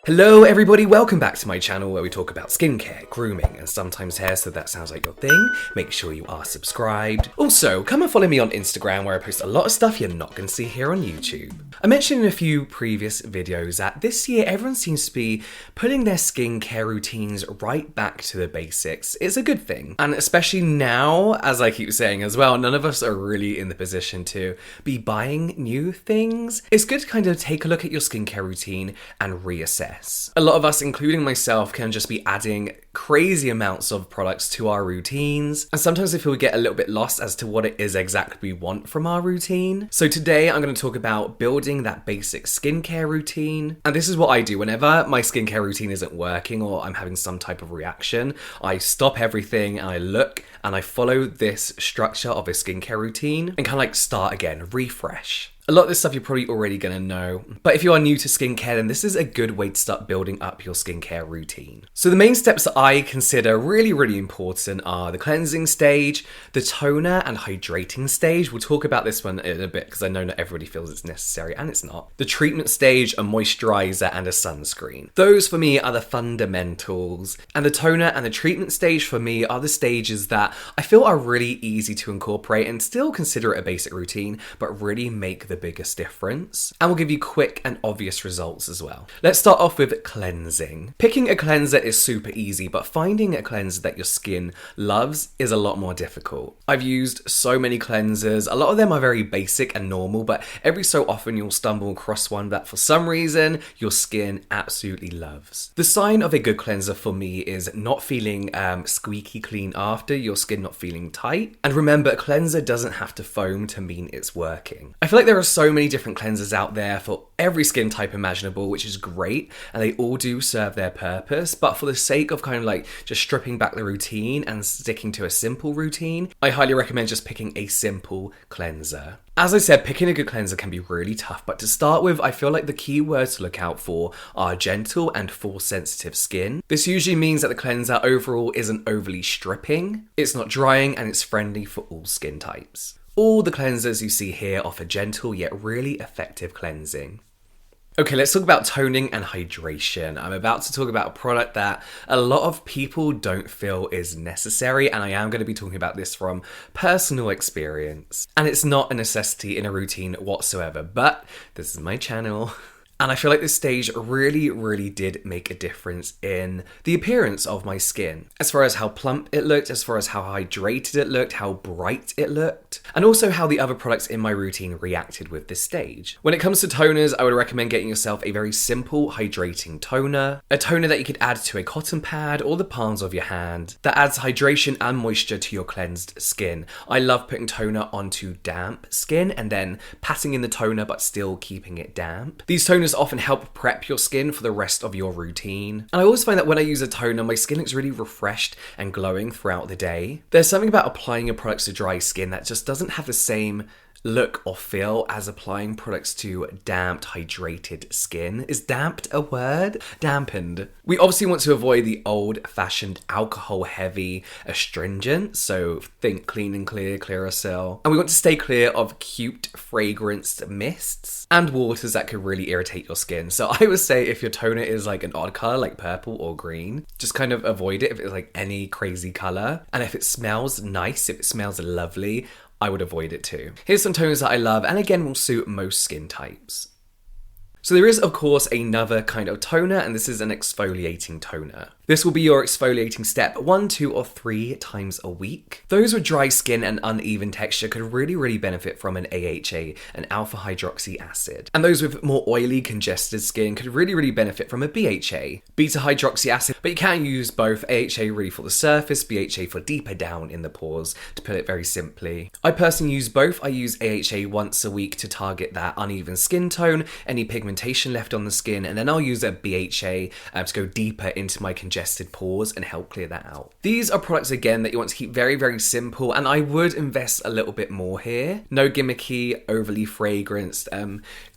Hello everybody, welcome back to my channel where we talk about skincare, grooming, and sometimes hair, so that sounds like your thing. Make sure you are subscribed. Also, come and follow me on Instagram where I post a lot of stuff you're not going to see here on YouTube. I mentioned in a few previous videos that this year everyone seems to be putting their skincare routines right back to the basics. It's a good thing. And especially now, as I keep saying as well, none of us are really in the position to be buying new things. It's good to kind of take a look at your skincare routine and reassess. A lot of us, including myself, can just be adding crazy amounts of products to our routines, and sometimes I feel we get a little bit lost as to what it is exactly we want from our routine. So today I'm going to talk about building that basic skincare routine, and this is what I do whenever my skincare routine isn't working or I'm having some type of reaction. I stop everything and I look and I follow this structure of a skincare routine and kind of like start again, refresh. A lot of this stuff you're probably already going to know, but if you are new to skincare, then this is a good way to start building up your skincare routine. So the main steps that I consider really important are the cleansing stage, the toner and hydrating stage. We'll talk about this one in a bit because I know not everybody feels it's necessary, and it's not. The treatment stage, a moisturizer and a sunscreen. Those for me are the fundamentals, and the toner and the treatment stage for me are the stages that I feel are really easy to incorporate and still consider it a basic routine, but really make the biggest difference, and will give you quick and obvious results as well. Let's start off with cleansing. Picking a cleanser is super easy, but finding a cleanser that your skin loves is a lot more difficult. I've used so many cleansers. A lot of them are very basic and normal, but every so often you'll stumble across one that for some reason your skin absolutely loves. The sign of a good cleanser for me is not feeling squeaky clean after, your skin not feeling tight. And remember, a cleanser doesn't have to foam to mean it's working. I feel like there are so many different cleansers out there for every skin type imaginable, which is great, and they all do serve their purpose, but for the sake of kind of like just stripping back the routine and sticking to a simple routine, I highly recommend just picking a simple cleanser. As I said, picking a good cleanser can be really tough, but to start with, I feel like the key words to look out for are gentle and force sensitive skin. This usually means that the cleanser overall isn't overly stripping, it's not drying, and it's friendly for all skin types. All the cleansers you see here offer gentle yet really effective cleansing. Okay, let's talk about toning and hydration. I'm about to talk about a product that a lot of people don't feel is necessary, and I am going to be talking about this from personal experience. And it's not a necessity in a routine whatsoever, but this is my channel. And I feel like this stage really did make a difference in the appearance of my skin. As far as how plump it looked, as far as how hydrated it looked, how bright it looked, and also how the other products in my routine reacted with this stage. When it comes to toners, I would recommend getting yourself a very simple hydrating toner. A toner that you could add to a cotton pad or the palms of your hand that adds hydration and moisture to your cleansed skin. I love putting toner onto damp skin and then patting in the toner but still keeping it damp. These toners often help prep your skin for the rest of your routine. And I always find that when I use a toner, my skin looks really refreshed and glowing throughout the day. There's something about applying your products to dry skin that just doesn't have the same look or feel as applying products to damped, hydrated skin. Is damped a word? Dampened. We obviously want to avoid the old-fashioned alcohol-heavy astringents, so think Clean and Clear, Clearasil. And we want to stay clear of cute, fragranced mists and waters that could really irritate your skin. So I would say if your toner is like an odd color, like purple or green, just kind of avoid it if it's like any crazy color. And if it smells nice, if it smells lovely, I would avoid it too. Here's some toners that I love, and again will suit most skin types. So there is, of course, another kind of toner, and this is an exfoliating toner. This will be your exfoliating step 1, 2, or 3 times a week. Those with dry skin and uneven texture could really benefit from an AHA, an alpha hydroxy acid. And those with more oily, congested skin could really benefit from a BHA, beta hydroxy acid, but you can use both. AHA really for the surface, BHA for deeper down in the pores, to put it very simply. I personally use both. I use AHA once a week to target that uneven skin tone, any pigmentation left on the skin, and then I'll use a BHA to go deeper into my congested pores and help clear that out. These are products again that you want to keep very simple, and I would invest a little bit more here. No gimmicky, overly fragranced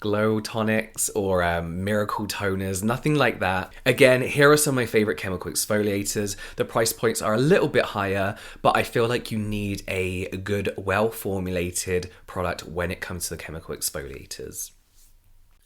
glow tonics or miracle toners, nothing like that. Again, here are some of my favorite chemical exfoliators. The price points are a little bit higher, but I feel like you need a good, well formulated product when it comes to the chemical exfoliators.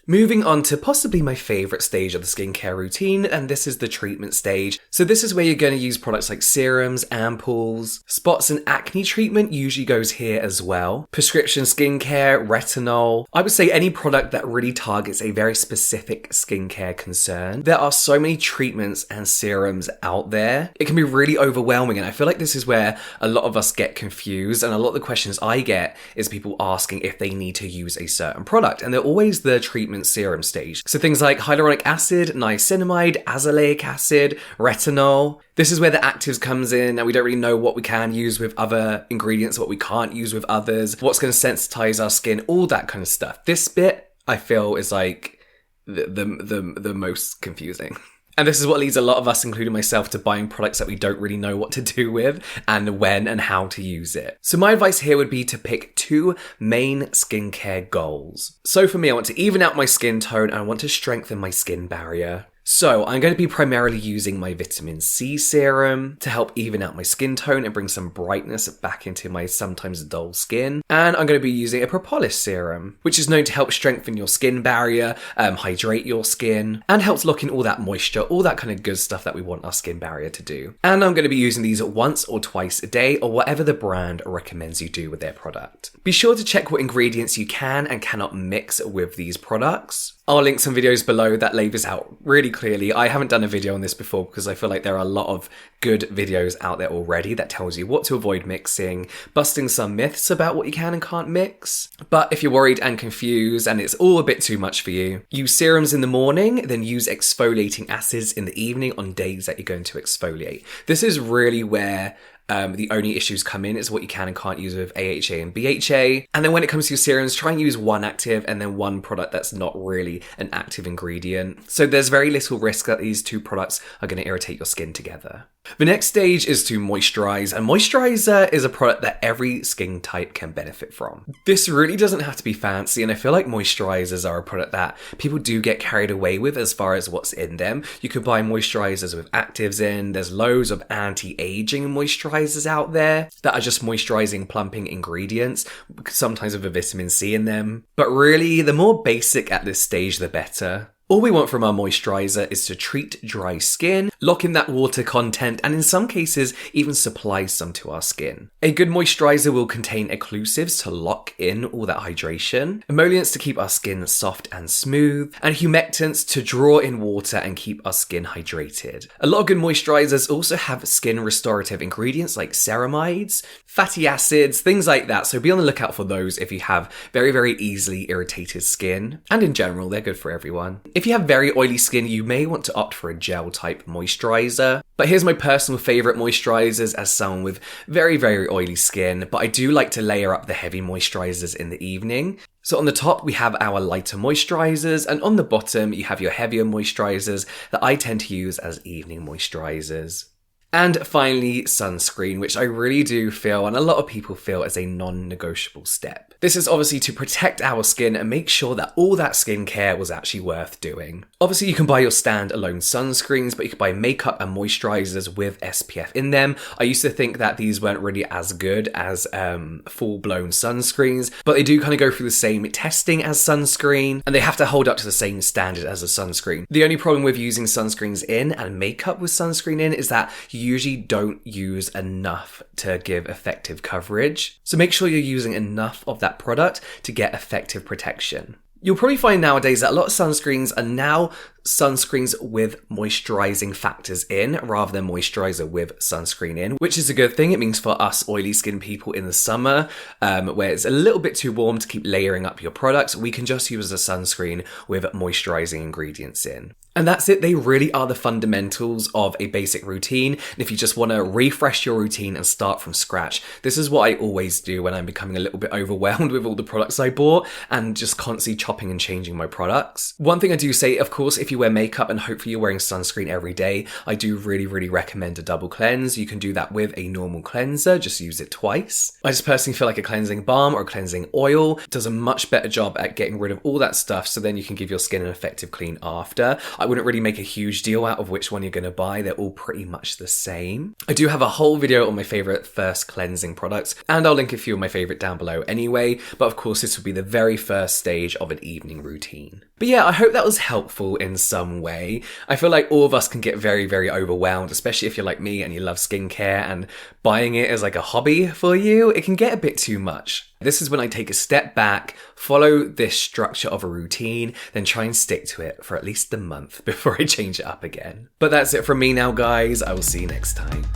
Moving on to possibly my favourite stage of the skincare routine, and this is the treatment stage. So this is where you're going to use products like serums, ampoules, spots and acne treatment usually goes here as well. Prescription skincare, retinol. I would say any product that really targets a very specific skincare concern. There are so many treatments and serums out there. It can be really overwhelming, and I feel like this is where a lot of us get confused, and a lot of the questions I get is people asking if they need to use a certain product, and they're always the treatment serum stage. So things like hyaluronic acid, niacinamide, azelaic acid, retinol. This is where the actives comes in, and we don't really know what we can use with other ingredients, what we can't use with others, what's going to sensitize our skin, all that kind of stuff. This bit, I feel, is like the most confusing. And this is what leads a lot of us, including myself, to buying products that we don't really know what to do with and when and how to use it. So my advice here would be to pick 2 main skincare goals. So for me, I want to even out my skin tone and I want to strengthen my skin barrier. So I'm going to be primarily using my vitamin C serum to help even out my skin tone and bring some brightness back into my sometimes dull skin. And I'm going to be using a propolis serum, which is known to help strengthen your skin barrier, hydrate your skin, and helps lock in all that moisture, all that kind of good stuff that we want our skin barrier to do. And I'm going to be using these once or twice a day, or whatever the brand recommends you do with their product. Be sure to check what ingredients you can and cannot mix with these products. I'll link some videos below that lay this out really clearly. I haven't done a video on this before because I feel like there are a lot of good videos out there already that tells you what to avoid mixing, busting some myths about what you can and can't mix. But if you're worried and confused and it's all a bit too much for you, use serums in the morning, then use exfoliating acids in the evening on days that you're going to exfoliate. This is really where the only issues come in is what you can and can't use with AHA and BHA. And then when it comes to your serums, try and use one active and then one product that's not really an active ingredient. So there's very little risk that these 2 products are going to irritate your skin together. The next stage is to moisturize, and moisturizer is a product that every skin type can benefit from. This really doesn't have to be fancy, and I feel like moisturizers are a product that people do get carried away with as far as what's in them. You could buy moisturizers with actives in. There's loads of anti-aging moisturizers out there that are just moisturizing, plumping ingredients, sometimes with a vitamin C in them. But really, the more basic at this stage, the better. All we want from our moisturiser is to treat dry skin, lock in that water content, and in some cases, even supply some to our skin. A good moisturiser will contain occlusives to lock in all that hydration, emollients to keep our skin soft and smooth, and humectants to draw in water and keep our skin hydrated. A lot of good moisturisers also have skin restorative ingredients like ceramides, fatty acids, things like that, so be on the lookout for those if you have very, very easily irritated skin. And in general, they're good for everyone. If you have very oily skin, you may want to opt for a gel type moisturiser. But here's my personal favourite moisturisers as someone with very, very oily skin, but I do like to layer up the heavy moisturisers in the evening. So on the top, we have our lighter moisturisers, and on the bottom, you have your heavier moisturisers that I tend to use as evening moisturisers. And finally, sunscreen, which I really do feel, and a lot of people feel, as a non-negotiable step. This is obviously to protect our skin and make sure that all that skincare was actually worth doing. Obviously, you can buy your standalone sunscreens, but you can buy makeup and moisturizers with SPF in them. I used to think that these weren't really as good as full-blown sunscreens, but they do kind of go through the same testing as sunscreen, and they have to hold up to the same standard as a sunscreen. The only problem with using sunscreens in and makeup with sunscreen in is that you usually don't use enough to give effective coverage. So make sure you're using enough of that product to get effective protection. You'll probably find nowadays that a lot of sunscreens are now sunscreens with moisturizing factors in rather than moisturizer with sunscreen in, which is a good thing. It means for us oily skin people in the summer, where it's a little bit too warm to keep layering up your products, we can just use a sunscreen with moisturizing ingredients in. And that's it. They really are the fundamentals of a basic routine. And if you just want to refresh your routine and start from scratch, this is what I always do when I'm becoming a little bit overwhelmed with all the products I bought and just constantly chopping and changing my products. One thing I do say, of course, if you wear makeup and hopefully you're wearing sunscreen every day, I do really recommend a double cleanse. You can do that with a normal cleanser, just use it twice. I just personally feel like a cleansing balm or a cleansing oil does a much better job at getting rid of all that stuff, so then you can give your skin an effective clean after. I wouldn't really make a huge deal out of which one you're gonna buy. They're all pretty much the same. I do have a whole video on my favorite first cleansing products, and I'll link a few of my favorite down below anyway, but of course this would be the very first stage of an evening routine. But yeah, I hope that was helpful in some way. I feel like all of us can get very, very overwhelmed, especially if you're like me and you love skincare, and buying it as like a hobby for you, it can get a bit too much. This is when I take a step back, follow this structure of a routine, then try and stick to it for at least a month before I change it up again. But that's it from me now, guys. I will see you next time.